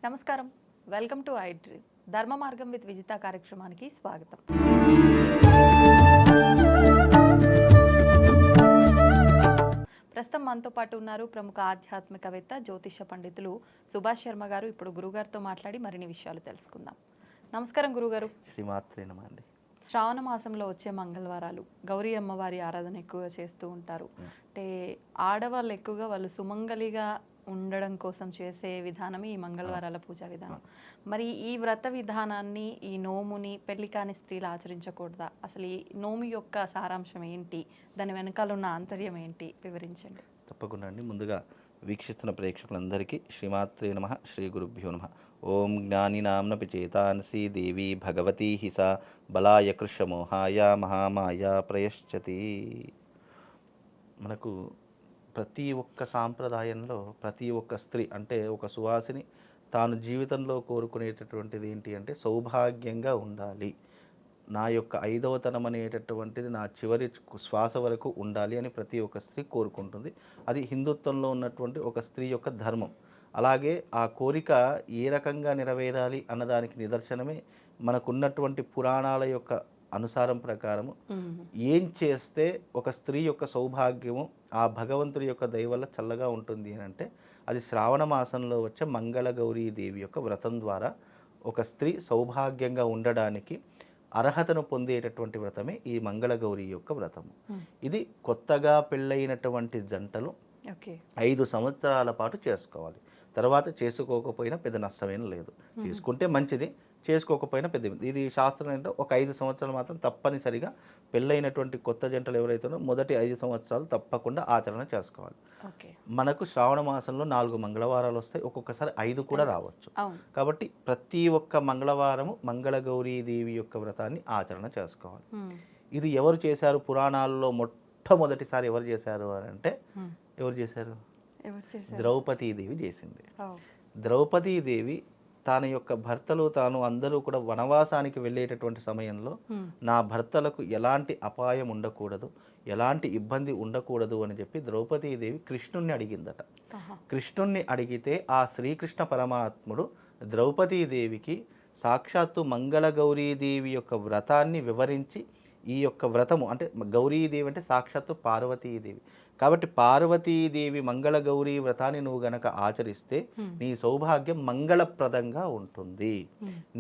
నమస్కారం. Welcome to I dream. ధర్మ మార్గం విత్ విజిత కార్యక్రమానికి స్వాగతం. ప్రస్తుతం మనతో పాటు ఉన్నారు ప్రముఖ ఆధ్యాత్మికవేత్త జ్యోతిష పండితులు సుభాష్ శర్మ గారు. ఇప్పుడు గురుగారితో మాట్లాడి మరిన్ని విషయాలు తెలుసుకుందాం. నమస్కారం గురుగారు. శ్రీమాత్రే నమః అండి. శ్రావణ మాసంలో వచ్చే మంగళవారాలు గౌరీ అమ్మవారి ఆరాధన ఎక్కువగా చేస్తూ ఉంటారు. అంటే ఆడవాళ్ళు ఎక్కువగా వాళ్ళు సుమంగలిగా ఉండడం కోసం చేసే విధానమే ఈ మంగళవారాల పూజా విధానం. మరి ఈ వ్రత విధానాన్ని, ఈ నోముని పెళ్లి కాని స్త్రీలు ఆచరించకూడదా? అసలు ఈ నోము యొక్క సారాంశం ఏంటి, దాని వెనకాల ఉన్న ఆంతర్యం ఏంటి, వివరించండి. తప్పకుండా అండి. ముందుగా వీక్షిస్తున్న ప్రేక్షకులందరికీ శ్రీమాత్రే నమః, శ్రీ గురుభ్యో నమః. ఓం జ్ఞానినాంనపి చేతాంసి దేవి భగవతీ హిసా బలాయ కృషమోహాయ మహామాయ ప్రయశ్చతి. మనకు ప్రతి ఒక్క సాంప్రదాయంలో ప్రతి ఒక్క స్త్రీ అంటే ఒక సువాసిని తాను జీవితంలో కోరుకునేటటువంటిది ఏంటి అంటే సౌభాగ్యంగా ఉండాలి, నా యొక్క 5వ తనం అనేటటువంటిది నా చివరి శ్వాస వరకు ఉండాలి అని ప్రతి ఒక్క స్త్రీ కోరుకుంటుంది. అది హిందుత్వంలో ఉన్నటువంటి ఒక స్త్రీ యొక్క ధర్మం. అలాగే ఆ కోరిక ఏ రకంగా నెరవేరాలి అన్నదానికి నిదర్శనమే మనకున్నటువంటి పురాణాల యొక్క అనుసారం ప్రకారము ఏం చేస్తే ఒక స్త్రీ యొక్క సౌభాగ్యము ఆ భగవంతుడి యొక్క దయ వల్ల చల్లగా ఉంటుంది అని అంటే అది శ్రావణ మాసంలో వచ్చే మంగళగౌరీ దేవి యొక్క వ్రతం ద్వారా ఒక స్త్రీ సౌభాగ్యంగా ఉండడానికి అర్హతను పొందేటటువంటి వ్రతమే ఈ మంగళగౌరి యొక్క వ్రతము. ఇది కొత్తగా పెళ్ళైనటువంటి జంటలు 5 సంవత్సరాల పాటు చేసుకోవాలి. తర్వాత చేసుకోకపోయినా పెద్ద నష్టమేం లేదు. చేసుకుంటే మంచిది, చేసుకోకపోయినా పెద్ద. ఇది శాస్త్రం ఏంటో ఒక 5 సంవత్సరాలు మాత్రం తప్పనిసరిగా పెళ్ళైనటువంటి కొత్త జంటలు ఎవరైతే మొదటి 5 సంవత్సరాలు తప్పకుండా ఆచరణ చేసుకోవాలి. మనకు శ్రావణ మాసంలో 4 మంగళవారాలు వస్తాయి, ఒక్కొక్కసారి 5 కూడా రావచ్చు. కాబట్టి ప్రతి ఒక్క మంగళవారము మంగళగౌరీ దేవి యొక్క వ్రతాన్ని ఆచరణ చేసుకోవాలి. ఇది ఎవరు చేశారు? పురాణాల్లో మొట్టమొదటిసారి ఎవరు చేశారు అని అంటే ఎవరు చేశారు? ద్రౌపదీదేవి చేసింది. ద్రౌపదీదేవి తన యొక్క భర్తలు తాను అందరూ కూడా వనవాసానికి వెళ్ళేటటువంటి సమయంలో నా భర్తలకు ఎలాంటి అపాయం ఉండకూడదు, ఎలాంటి ఇబ్బంది ఉండకూడదు అని చెప్పి ద్రౌపదీదేవి కృష్ణుణ్ణి అడిగిందట. కృష్ణుణ్ణి అడిగితే ఆ శ్రీకృష్ణ పరమాత్ముడు ద్రౌపదీదేవికి సాక్షాత్తు మంగళగౌరీదేవి యొక్క వ్రతాన్ని వివరించి ఈ యొక్క వ్రతము అంటే గౌరీదేవి అంటే సాక్షాత్తు పార్వతీదేవి కాబట్టి పార్వతీదేవి మంగళగౌరీ వ్రతాన్ని నువ్వు గనక ఆచరిస్తే నీ సౌభాగ్యం మంగళప్రదంగా ఉంటుంది,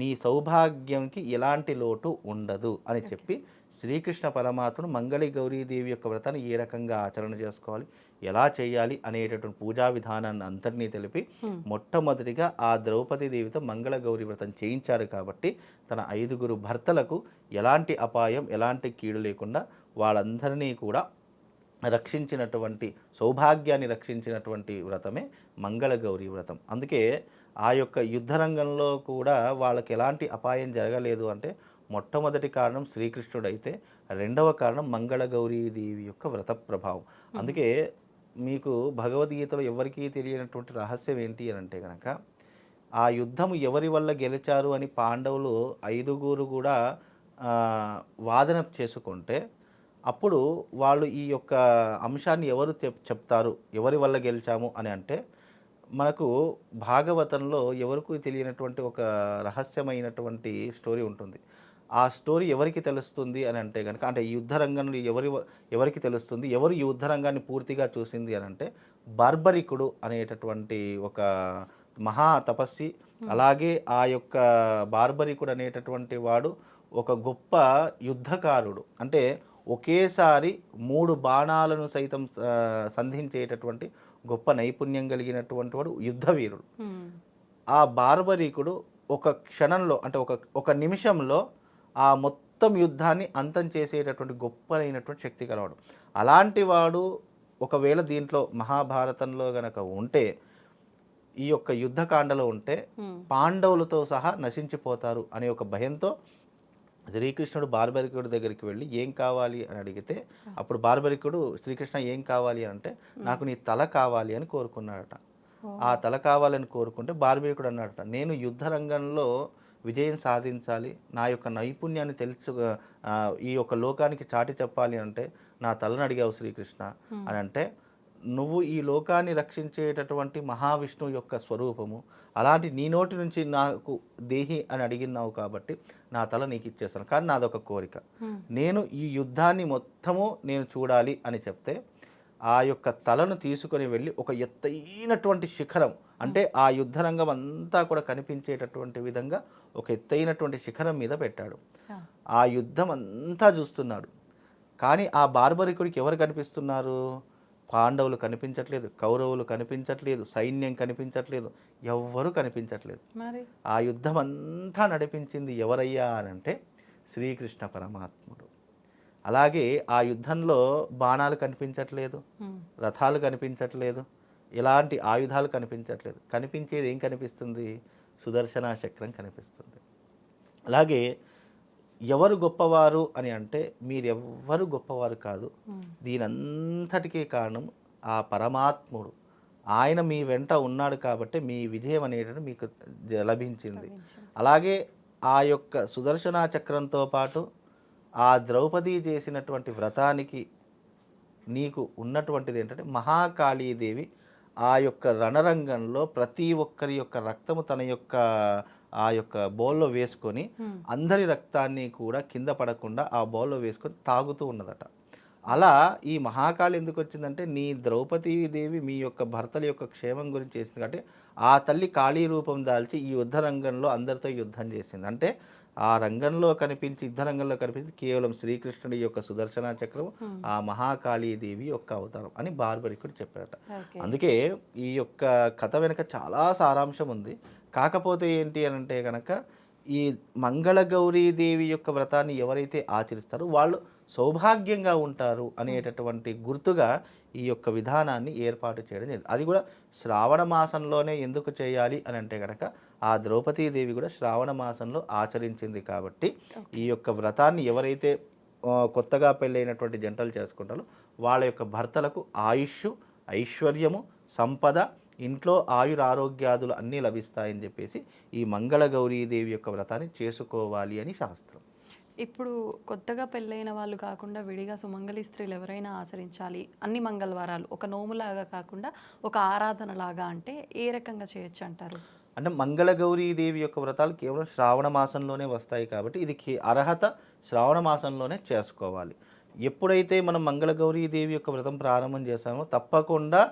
నీ సౌభాగ్యంకి ఎలాంటి లోటు ఉండదు అని చెప్పి శ్రీకృష్ణ పరమాత్ముడు మంగళ గౌరీదేవి యొక్క వ్రతాన్ని ఏ రకంగా ఆచరణ చేసుకోవాలి, ఎలా చేయాలి అనేటటువంటి పూజా విధానాన్ని అందరినీ తెలిపి మొట్టమొదటిగా ఆ ద్రౌపదీదేవితో మంగళ గౌరీ వ్రతం చేయించాడు. కాబట్టి తన 5గురు భర్తలకు ఎలాంటి అపాయం ఎలాంటి కీడు లేకుండా వాళ్ళందరినీ కూడా రక్షించినటువంటి సౌభాగ్యాన్ని రక్షించినటువంటి వ్రతమే మంగళగౌరీ వ్రతం. అందుకే ఆ యొక్క యుద్ధరంగంలో కూడా వాళ్ళకి ఎలాంటి అపాయం జరగలేదు అంటే మొట్టమొదటి కారణం శ్రీకృష్ణుడైతే రెండవ కారణం మంగళగౌరీదేవి యొక్క వ్రత ప్రభావం. అందుకే మీకు భగవద్గీతలో ఎవరికీ తెలియనటువంటి రహస్యం ఏంటి అని అంటే కనుక ఆ యుద్ధము ఎవరి వల్ల గెలిచారు అని పాండవులు 5గురు కూడా వాదన చేసుకుంటే అప్పుడు వాళ్ళు ఈ యొక్క అంశాన్ని ఎవరు చెప్తారు ఎవరి వల్ల గెలిచాము అని అంటే మనకు భాగవతంలో ఎవరికి తెలియనటువంటి ఒక రహస్యమైనటువంటి స్టోరీ ఉంటుంది. ఆ స్టోరీ ఎవరికి తెలుస్తుంది అని అంటే కనుక అంటే ఈ యుద్ధ రంగంలో ఎవరికి తెలుస్తుంది, ఎవరు ఈ యుద్ధ రంగాన్ని పూర్తిగా చూసింది అని అంటే బార్బరికుడు అనేటటువంటి ఒక మహా తపస్వి. అలాగే ఆ యొక్క బార్బరికుడు అనేటటువంటి వాడు ఒక గొప్ప యుద్ధకారుడు. అంటే ఒకేసారి 3 బాణాలను సైతం సంధించేటటువంటి గొప్ప నైపుణ్యం కలిగినటువంటి వాడు యుద్ధవీరుడు. ఆ బార్బరికుడు ఒక క్షణంలో అంటే ఒక నిమిషంలో ఆ మొత్తం యుద్ధాన్ని అంతం చేసేటటువంటి గొప్పనైనటువంటి శక్తి కలవాడు. అలాంటి వాడు ఒకవేళ దీంట్లో మహాభారతంలో గనక ఉంటే ఈ యొక్క యుద్ధకాండలో ఉంటే పాండవులతో సహా నశించిపోతారు అనే ఒక భయంతో శ్రీకృష్ణుడు బార్బరికుడి దగ్గరికి వెళ్ళి ఏం కావాలి అని అడిగితే అప్పుడు బార్బరికుడు శ్రీకృష్ణ ఏం కావాలి అంటే నాకు నీ తల కావాలి అని కోరుకున్నాడట. ఆ తల కావాలని కోరుకుంటే బార్బరికుడు అన్నాడట, నేను యుద్ధ రంగంలో విజయం సాధించాలి, నా యొక్క నైపుణ్యాన్ని ఈ యొక్క లోకానికి చాటి చెప్పాలి అంటే నా తలను అడిగావు శ్రీకృష్ణ అని అంటే నువ్వు ఈ లోకాన్ని రక్షించేటటువంటి మహావిష్ణువు యొక్క స్వరూపము, అలాంటి నీ నోటి నుంచి నాకు దేహి అని అడిగినావు కాబట్టి నా తల నీకు ఇచ్చేస్తాను, కానీ నాదొక కోరిక, నేను ఈ యుద్ధాన్ని మొత్తము నేను చూడాలి అని చెప్తే ఆ యొక్క తలను తీసుకొని వెళ్ళి ఒక ఎత్తైనటువంటి శిఖరం, అంటే ఆ యుద్ధరంగం అంతా కూడా కనిపించేటటువంటి విధంగా ఒక ఎత్తైనటువంటి శిఖరం మీద పెట్టాడు. ఆ యుద్ధం అంతా చూస్తున్నాడు. కానీ ఆ బార్బరికుడికి ఎవరు కనిపిస్తున్నారు? పాండవులు కనిపించట్లేదు, కౌరవులు కనిపించట్లేదు, సైన్యం కనిపించట్లేదు, ఎవ్వరూ కనిపించట్లేదు. ఆ యుద్ధం అంతా నడిపించింది ఎవరయ్యా అనంటే శ్రీకృష్ణ పరమాత్ముడు. అలాగే ఆ యుద్ధంలో బాణాలు కనిపించట్లేదు, రథాలు కనిపించట్లేదు, ఎలాంటి ఆయుధాలు కనిపించట్లేదు. కనిపించేది ఏం కనిపిస్తుంది? సుదర్శన చక్రం కనిపిస్తుంది. అలాగే ఎవరు గొప్పవారు అని అంటే మీరెవ్వరు గొప్పవారు కాదు. దీనంతటికీ కారణం ఆ పరమాత్ముడు. ఆయన మీ వెంట ఉన్నాడు కాబట్టి మీ విజయం అనేటువంటి మీకు లభించింది. అలాగే ఆ యొక్క సుదర్శన చక్రంతో పాటు ఆ ద్రౌపది చేసినటువంటి వ్రతానికి నీకు ఉన్నటువంటిది ఏంటంటే మహాకాళీదేవి ఆ యొక్క రణరంగంలో ప్రతి ఒక్కరి యొక్క రక్తము తన యొక్క ఆ యొక్క బౌల్లో వేసుకొని అందరి రక్తాన్ని కూడా కింద పడకుండా ఆ బౌల్లో వేసుకొని తాగుతూ ఉన్నదట. అలా ఈ మహాకాళి ఎందుకు వచ్చిందంటే నీ ద్రౌపదీదేవి మీ యొక్క భర్తల యొక్క క్షేమం గురించి చేసింది కాబట్టి ఆ తల్లి కాళీ రూపం దాల్చి ఈ యుద్ధ రంగంలో అందరితో యుద్ధం చేసింది. అంటే ఆ రంగంలో కనిపించి యుద్ధ రంగంలో కనిపించి కేవలం శ్రీకృష్ణుడి యొక్క సుదర్శన చక్రం ఆ మహాకాళీదేవి యొక్క అవతారం అని బార్బరికుడు చెప్పారట. అందుకే ఈ యొక్క కథ వెనుక చాలా సారాంశం ఉంది. కాకపోతే ఏంటి అని అంటే కనుక ఈ మంగళగౌరీదేవి యొక్క వ్రతాన్ని ఎవరైతే ఆచరిస్తారో వాళ్ళు సౌభాగ్యంగా ఉంటారు అనేటటువంటి గుర్తుగా ఈ యొక్క విధానాన్ని ఏర్పాటు చేయడం జరిగింది. అది కూడా శ్రావణ మాసంలోనే ఎందుకు చేయాలి అని అంటే కనుక ఆ ద్రౌపదీదేవి కూడా శ్రావణ మాసంలో ఆచరించింది కాబట్టి ఈ యొక్క వ్రతాన్ని ఎవరైతే కొత్తగా పెళ్ళైనటువంటి జంటలు చేసుకుంటారో వాళ్ళ యొక్క భర్తలకు ఆయుష్, ఐశ్వర్యము, సంపద, ఇంట్లో ఆయురారోగ్యాదులు అన్నీ లభిస్తాయని చెప్పేసి ఈ మంగళగౌరీదేవి యొక్క వ్రతాన్ని చేసుకోవాలి అని శాస్త్రం. ఇప్పుడు కొత్తగా పెళ్ళైన వాళ్ళు కాకుండా విడిగా సుమంగళి స్త్రీలు ఎవరైనా ఆచరించాలి అన్ని మంగళవారాలు ఒక నోములాగా కాకుండా ఒక ఆరాధనలాగా అంటే ఏ రకంగా చేయొచ్చు అంటారు? అంటే మంగళగౌరీదేవి యొక్క వ్రతాలు కేవలం శ్రావణ మాసంలోనే వస్తాయి కాబట్టి ఇది అర్హత శ్రావణ మాసంలోనే చేసుకోవాలి. ఎప్పుడైతే మనం మంగళగౌరీదేవి యొక్క వ్రతం ప్రారంభం చేస్తామో తప్పకుండా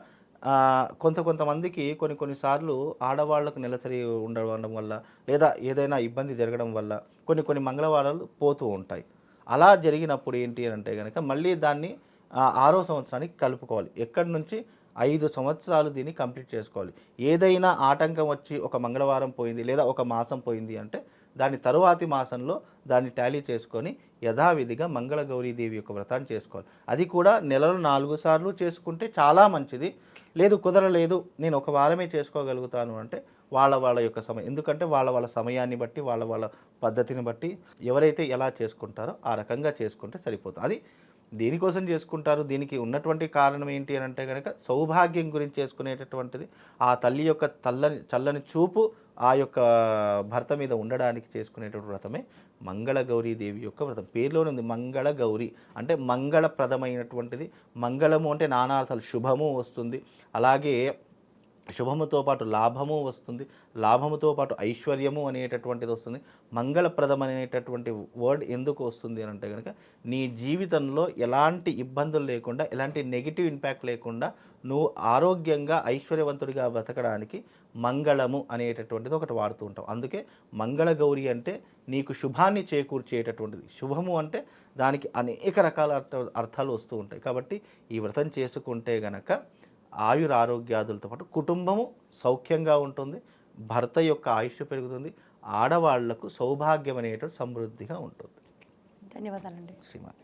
కొంతమందికి కొన్నిసార్లు ఆడవాళ్లకు నెలసరి ఉండడం వల్ల లేదా ఏదైనా ఇబ్బంది జరగడం వల్ల కొన్ని మంగళవారాలు పోతూ ఉంటాయి. అలా జరిగినప్పుడు ఏంటి అని అంటే కనుక మళ్ళీ దాన్ని 6వ సంవత్సరానికి కలుపుకోవాలి. ఎక్కడి నుంచి 5 సంవత్సరాలు దీన్ని కంప్లీట్ చేసుకోవాలి. ఏదైనా ఆటంకం వచ్చి ఒక మంగళవారం పోయింది లేదా ఒక మాసం పోయింది అంటే దాని తరువాతి మాసంలో దాన్ని టాలీ చేసుకొని యథావిధిగా మంగళగౌరీదేవి యొక్క వ్రతాన్ని చేసుకోవాలి. అది కూడా నెలలో 4 సార్లు చేసుకుంటే చాలా మంచిది. లేదు కుదరలేదు నేను ఒక వారమే చేసుకోగలుగుతాను అంటే వాళ్ళ యొక్క సమయం, ఎందుకంటే వాళ్ళ సమయాన్ని బట్టి వాళ్ళ పద్ధతిని బట్టి ఎవరైతే ఎలా చేసుకుంటారో ఆ రకంగా చేసుకుంటే సరిపోతుంది. అది దేనికోసం చేసుకుంటారు? దీనికి ఉన్నటువంటి కారణం ఏంటి అని అంటే కనుక సౌభాగ్యం గురించి చేసుకునేటటువంటిది. ఆ తల్లి యొక్క చల్లని చూపు ఆ యొక్క భర్త మీద ఉండడానికి చేసుకునేటువంటి వ్రతమే మంగళగౌరీదేవి యొక్క వ్రతం. పేరులోనే ఉంది మంగళగౌరి అంటే మంగళప్రదమైనటువంటిది. మంగళము అంటే నానార్థాలు, శుభము వస్తుంది, అలాగే శుభముతో పాటు లాభము వస్తుంది, లాభముతో పాటు ఐశ్వర్యము అనేటటువంటిది వస్తుంది. మంగళప్రదం అనేటటువంటి వర్డ్ ఎందుకు వస్తుంది అని అంటే కనుక నీ జీవితంలో ఎలాంటి ఇబ్బందులు లేకుండా, ఎలాంటి నెగిటివ్ ఇంపాక్ట్ లేకుండా నువ్వు ఆరోగ్యంగా ఐశ్వర్యవంతుడిగా బతకడానికి మంగళము అనేటటువంటిది ఒకటి వాడుతూ ఉంటాం. అందుకే మంగళగౌరి అంటే నీకు శుభాన్ని చేకూర్చేటటువంటిది. శుభము అంటే దానికి అనేక రకాల అర్థాలు వస్తూ ఉంటాయి. కాబట్టి ఈ వ్రతం చేసుకుంటే గనక ఆయురారోగ్యాదులతో పాటు కుటుంబము సౌఖ్యంగా ఉంటుంది, భర్త యొక్క ఆయుష్ పెరుగుతుంది, ఆడవాళ్లకు సౌభాగ్యం అనేటువంటి సమృద్ధిగా ఉంటుంది. ధన్యవాదాలండి. శ్రీమాత.